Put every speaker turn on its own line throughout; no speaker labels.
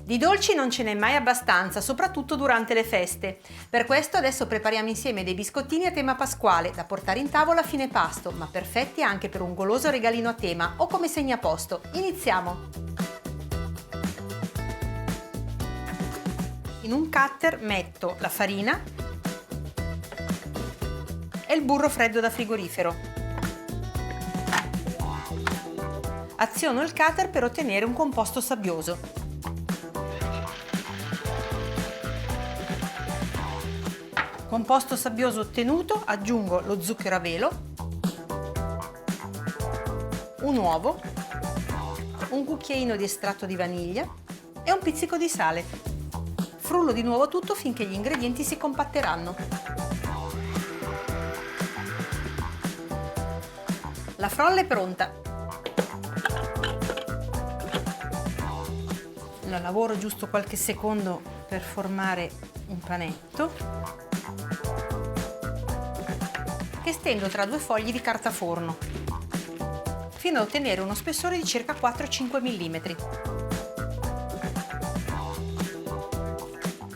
Di dolci non ce n'è mai abbastanza, soprattutto durante le feste. Per questo adesso prepariamo insieme dei biscottini a tema pasquale, da portare in tavola a fine pasto, ma perfetti anche per un goloso regalino a tema o come segnaposto. Iniziamo! In un cutter metto la farina e il burro freddo da frigorifero. Aziono il cutter per ottenere un composto sabbioso. Composto sabbioso ottenuto, aggiungo lo zucchero a velo, un uovo, un cucchiaino di estratto di vaniglia e un pizzico di sale. Frullo di nuovo tutto finché gli ingredienti si compatteranno. La frolla è pronta. La lavoro giusto qualche secondo per formare un panetto che stendo tra due fogli di carta forno fino a ottenere uno spessore di circa 4-5 mm.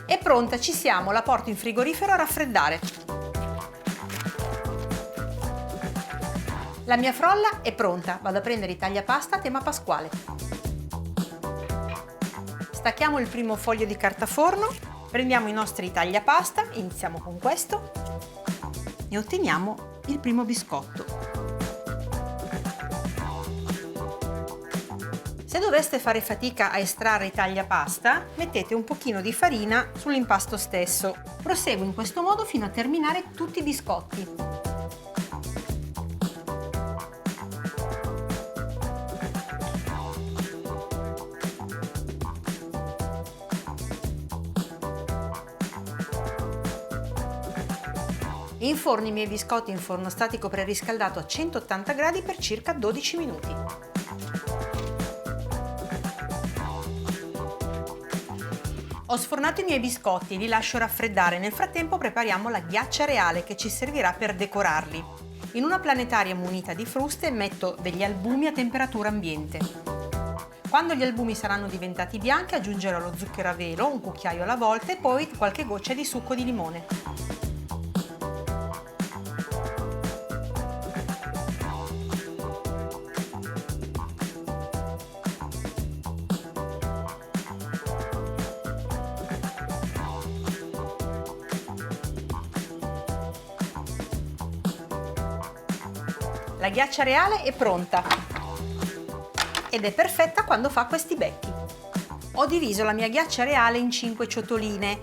È pronta, ci siamo, la porto in frigorifero a raffreddare. La mia frolla è pronta, vado a prendere i tagliapasta a tema pasquale. Stacchiamo il primo foglio di carta forno, prendiamo i nostri tagliapasta, iniziamo con questo e otteniamo il primo biscotto. Se doveste fare fatica a estrarre i tagliapasta, mettete un pochino di farina sull'impasto stesso. Proseguo in questo modo fino a terminare tutti i biscotti. Inforno i miei biscotti in forno statico preriscaldato a 180 gradi per circa 12 minuti. Ho sfornato i miei biscotti e li lascio raffreddare. Nel frattempo prepariamo la ghiaccia reale che ci servirà per decorarli. In una planetaria munita di fruste metto degli albumi a temperatura ambiente. Quando gli albumi saranno diventati bianchi aggiungerò lo zucchero a velo, un cucchiaio alla volta e poi qualche goccia di succo di limone. La ghiaccia reale è pronta ed è perfetta quando fa questi becchi. Ho diviso la mia ghiaccia reale in 5 ciotoline.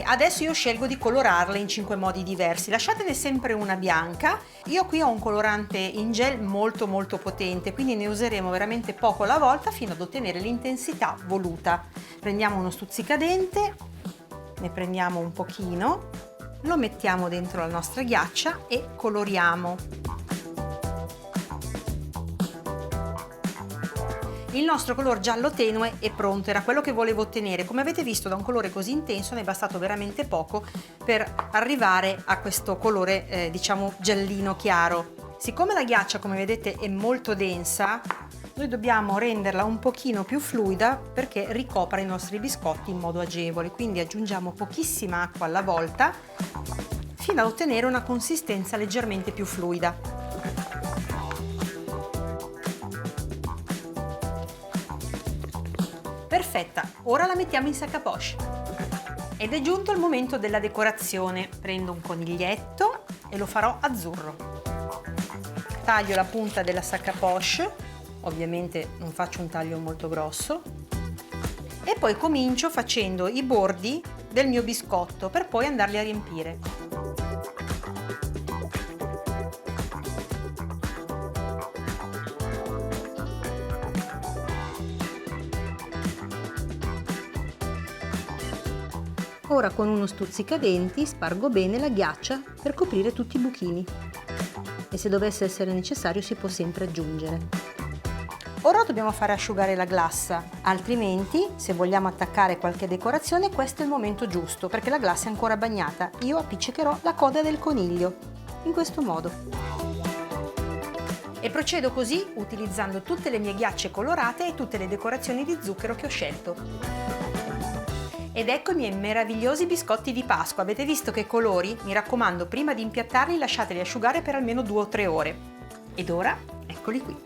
Adesso io scelgo di colorarle in 5 modi diversi. Lasciatene sempre una bianca. Io qui ho un colorante in gel molto potente, quindi ne useremo veramente poco alla volta fino ad ottenere l'intensità voluta. Prendiamo uno stuzzicadente, ne prendiamo un pochino, lo mettiamo dentro la nostra ghiaccia e coloriamo. Il nostro color giallo tenue è pronto, era quello che volevo ottenere. Come avete visto, da un colore così intenso ne è bastato veramente poco per arrivare a questo colore diciamo giallino chiaro. Siccome la ghiaccia, come vedete, è molto densa, noi dobbiamo renderla un pochino più fluida perché ricopra i nostri biscotti in modo agevole. Quindi aggiungiamo pochissima acqua alla volta fino ad ottenere una consistenza leggermente più fluida. Perfetta, ora la mettiamo in sac à poche. Ed è giunto il momento della decorazione. Prendo un coniglietto e lo farò azzurro. Taglio la punta della sac à poche, ovviamente non faccio un taglio molto grosso, e poi comincio facendo i bordi del mio biscotto per poi andarli a riempire. Ora con uno stuzzicadenti spargo bene la ghiaccia per coprire tutti i buchini e se dovesse essere necessario si può sempre aggiungere. Ora dobbiamo fare asciugare la glassa, altrimenti se vogliamo attaccare qualche decorazione questo è il momento giusto perché la glassa è ancora bagnata. Io appiccicherò la coda del coniglio in questo modo. E procedo così utilizzando tutte le mie ghiacce colorate e tutte le decorazioni di zucchero che ho scelto. Ed ecco i miei meravigliosi biscotti di Pasqua. Avete visto che colori? Mi raccomando, prima di impiattarli lasciateli asciugare per almeno 2 o 3 ore. Ed ora, eccoli qui.